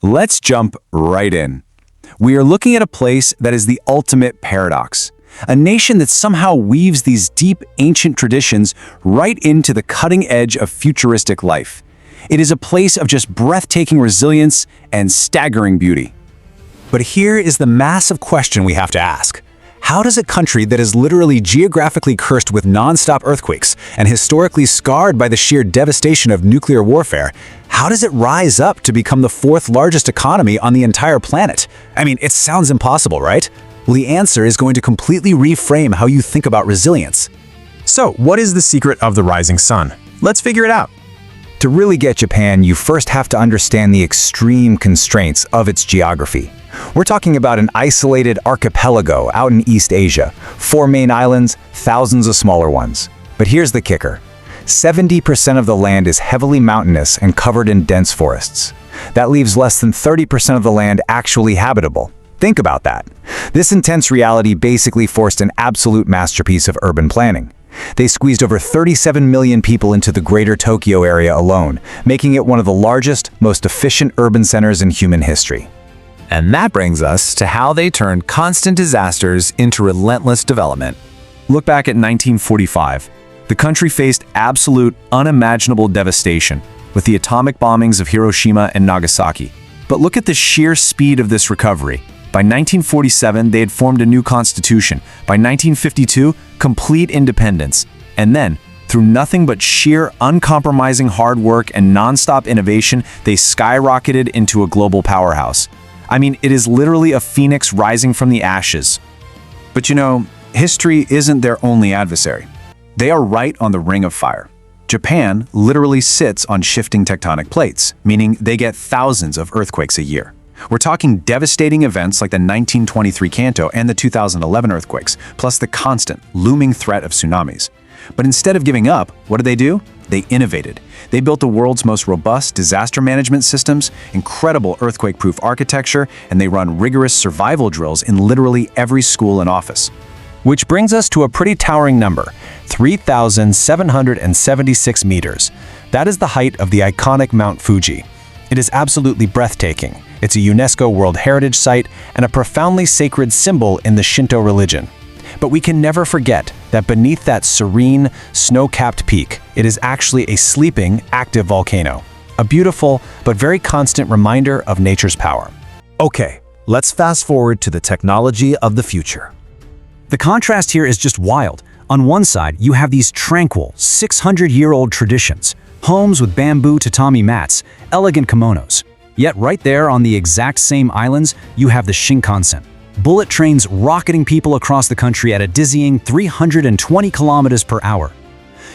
Let's jump right in. We are looking at a place that is the ultimate paradox. A nation that somehow weaves these deep, ancient traditions right into the cutting edge of futuristic life. It is a place of just breathtaking resilience and staggering beauty. But here is the massive question we have to ask. How does a country that is literally geographically cursed with non-stop earthquakes and historically scarred by the sheer devastation of nuclear warfare, how does it rise up to become the fourth largest economy on the entire planet? I mean, it sounds impossible, right? Well, the answer is going to completely reframe how you think about resilience. So, what is the secret of the rising sun? Let's figure it out. To really get Japan, you first have to understand the extreme constraints of its geography. We're talking about an isolated archipelago out in East Asia, 4 main islands, thousands of smaller ones. But here's the kicker. 70% of the land is heavily mountainous and covered in dense forests. That leaves less than 30% of the land actually habitable. Think about that. This intense reality basically forced an absolute masterpiece of urban planning. They squeezed over 37 million people into the greater Tokyo area alone, making it one of the largest, most efficient urban centers in human history. And that brings us to how they turned constant disasters into relentless development. Look back at 1945. The country faced absolute, unimaginable devastation with the atomic bombings of Hiroshima and Nagasaki. But look at the sheer speed of this recovery. By 1947, they had formed a new constitution. By 1952, complete independence. And then, through nothing but sheer, uncompromising hard work and non-stop innovation, they skyrocketed into a global powerhouse. I mean, it is literally a phoenix rising from the ashes. But you know, history isn't their only adversary. They are right on the ring of fire. Japan literally sits on shifting tectonic plates, meaning they get thousands of earthquakes a year. We're talking devastating events like the 1923 Kanto and the 2011 earthquakes, plus the constant, looming threat of tsunamis. But instead of giving up, what did? They innovated. They built the world's most robust disaster management systems, incredible earthquake-proof architecture, and they run rigorous survival drills in literally every school and office. Which brings us to a pretty towering number, 3,776 meters. That is the height of the iconic Mount Fuji. It is absolutely breathtaking. It's a UNESCO World Heritage Site and a profoundly sacred symbol in the Shinto religion. But we can never forget that beneath that serene, snow-capped peak, it is actually a sleeping, active volcano. A beautiful, but very constant reminder of nature's power. Okay, let's fast forward to the technology of the future. The contrast here is just wild. On one side, you have these tranquil, 600-year-old traditions, homes with bamboo tatami mats, elegant kimonos. Yet right there on the exact same islands, you have the Shinkansen, bullet trains rocketing people across the country at a dizzying 320 kilometers per hour.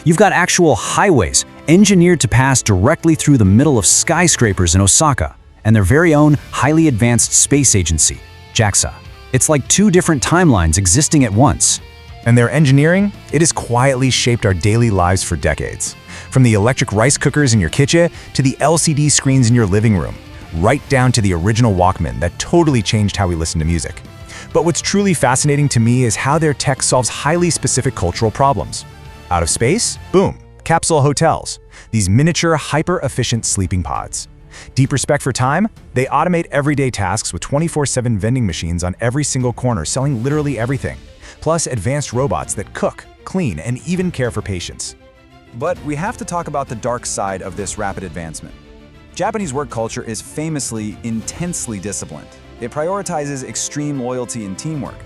You've got actual highways engineered to pass directly through the middle of skyscrapers in Osaka and their very own highly advanced space agency, JAXA. It's like two different timelines existing at once. And their engineering, it has quietly shaped our daily lives for decades. From the electric rice cookers in your kitchen to the LCD screens in your living room, right down to the original Walkman that totally changed how we listen to music. But what's truly fascinating to me is how their tech solves highly specific cultural problems. Out of space? Boom, capsule hotels, these miniature, hyper-efficient sleeping pods. Deep respect for time? They automate everyday tasks with 24/7 vending machines on every single corner selling literally everything. Plus advanced robots that cook, clean, and even care for patients. But we have to talk about the dark side of this rapid advancement. Japanese work culture is famously intensely disciplined. It prioritizes extreme loyalty and teamwork.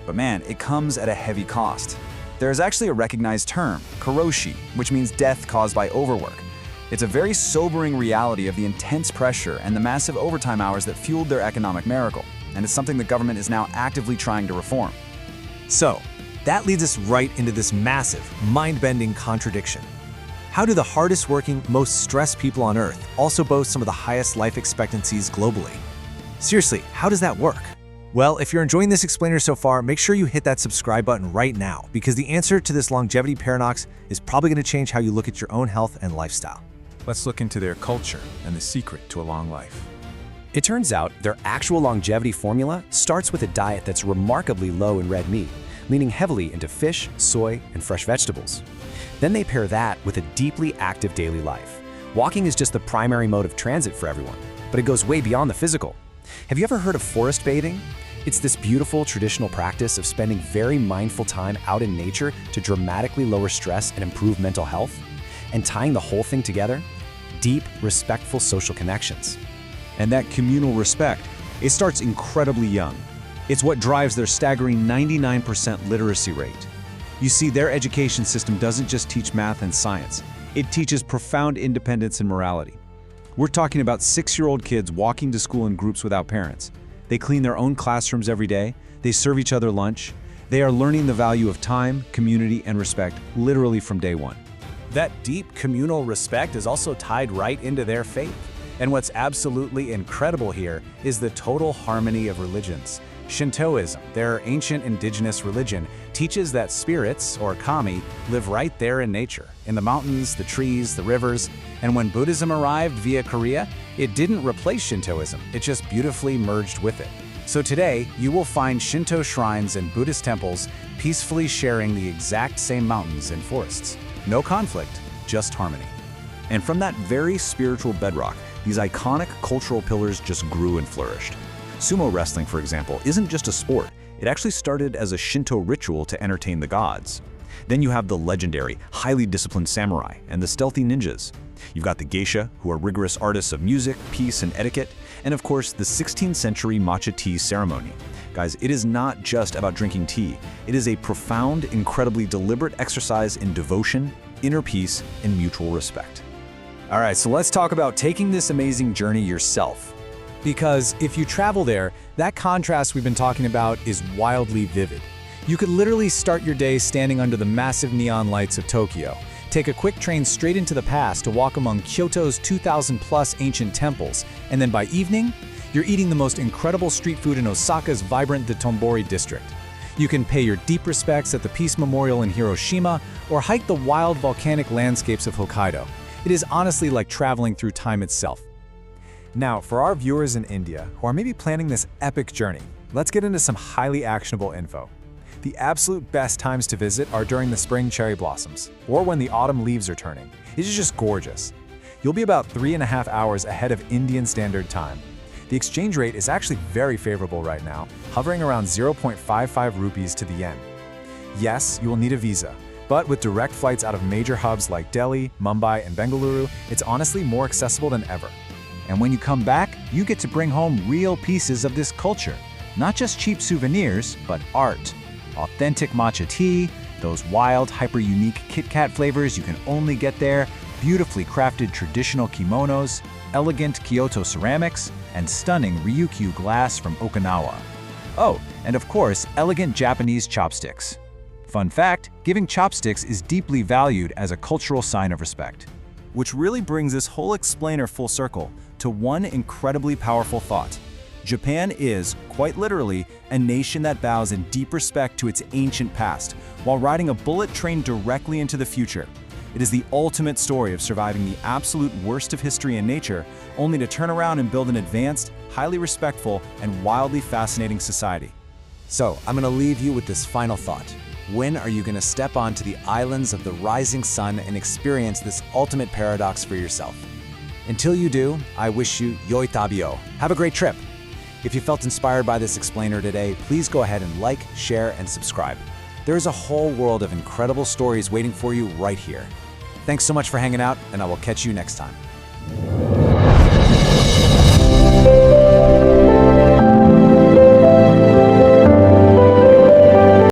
But man, it comes at a heavy cost. There is actually a recognized term, karoshi, which means death caused by overwork. It's a very sobering reality of the intense pressure and the massive overtime hours that fueled their economic miracle, and it's something the government is now actively trying to reform. So, that leads us right into this massive, mind-bending contradiction. How do the hardest working, most stressed people on Earth also boast some of the highest life expectancies globally? Seriously, how does that work? Well, if you're enjoying this explainer so far, make sure you hit that subscribe button right now, because the answer to this longevity paradox is probably going to change how you look at your own health and lifestyle. Let's look into their culture and the secret to a long life. It turns out their actual longevity formula starts with a diet that's remarkably low in red meat, leaning heavily into fish, soy, and fresh vegetables. Then they pair that with a deeply active daily life. Walking is just the primary mode of transit for everyone. but it goes way beyond the physical. Have you ever heard of forest bathing? It's this beautiful traditional practice of spending very mindful time out in nature to dramatically lower stress and improve mental health. And tying the whole thing together, deep, respectful social connections. And that communal respect, it starts incredibly young. It's what drives their staggering 99% literacy rate. You see, their education system doesn't just teach math and science. It teaches profound independence and morality. We're talking about 6-year-old kids walking to school in groups without parents. They clean their own classrooms every day. They serve each other lunch. They are learning the value of time, community, and respect literally from day one. That deep communal respect is also tied right into their faith. And what's absolutely incredible here is the total harmony of religions. Shintoism, their ancient indigenous religion, teaches that spirits, or kami, live right there in nature, in the mountains, the trees, the rivers. And when Buddhism arrived via Korea, it didn't replace Shintoism, it just beautifully merged with it. So today, you will find Shinto shrines and Buddhist temples peacefully sharing the exact same mountains and forests. No conflict, just harmony. And from that very spiritual bedrock, these iconic cultural pillars just grew and flourished. Sumo wrestling, for example, isn't just a sport. It actually started as a Shinto ritual to entertain the gods. Then you have the legendary, highly disciplined samurai and the stealthy ninjas. You've got the Geisha, who are rigorous artists of music, peace, and etiquette, and of course, the 16th century matcha tea ceremony. Guys, it is not just about drinking tea. It is a profound, incredibly deliberate exercise in devotion, inner peace, and mutual respect. All right, so let's talk about taking this amazing journey yourself. Because if you travel there, that contrast we've been talking about is wildly vivid. You could literally start your day standing under the massive neon lights of Tokyo, take a quick train straight into the past to walk among Kyoto's 2,000+ ancient temples, and then by evening, you're eating the most incredible street food in Osaka's vibrant Dotonbori district. You can pay your deep respects at the Peace Memorial in Hiroshima, or hike the wild volcanic landscapes of Hokkaido. It is honestly like traveling through time itself. Now, for our viewers in India who are maybe planning this epic journey, let's get into some highly actionable info. The absolute best times to visit are during the spring cherry blossoms, or when the autumn leaves are turning. It is just gorgeous. You'll be about 3.5 hours ahead of Indian Standard Time. The exchange rate is actually very favorable right now, hovering around 0.55 rupees to the yen. Yes, you will need a visa, but with direct flights out of major hubs like Delhi, Mumbai, and Bengaluru, it's honestly more accessible than ever. And when you come back, you get to bring home real pieces of this culture. Not just cheap souvenirs, but art. Authentic matcha tea, those wild, hyper-unique Kit Kat flavors you can only get there, beautifully crafted traditional kimonos, elegant Kyoto ceramics, and stunning Ryukyu glass from Okinawa. Oh, and of course, elegant Japanese chopsticks. Fun fact, giving chopsticks is deeply valued as a cultural sign of respect. Which really brings this whole explainer full circle to one incredibly powerful thought. Japan is, quite literally, a nation that bows in deep respect to its ancient past, while riding a bullet train directly into the future. It is the ultimate story of surviving the absolute worst of history and nature, only to turn around and build an advanced, highly respectful, and wildly fascinating society. So, I'm gonna leave you with this final thought. When are you gonna step onto the islands of the rising sun and experience this ultimate paradox for yourself? Until you do, I wish you yoi tabio. Have a great trip. If you felt inspired by this explainer today, please go ahead and like, share, and subscribe. There is a whole world of incredible stories waiting for you right here. Thanks so much for hanging out, and I will catch you next time.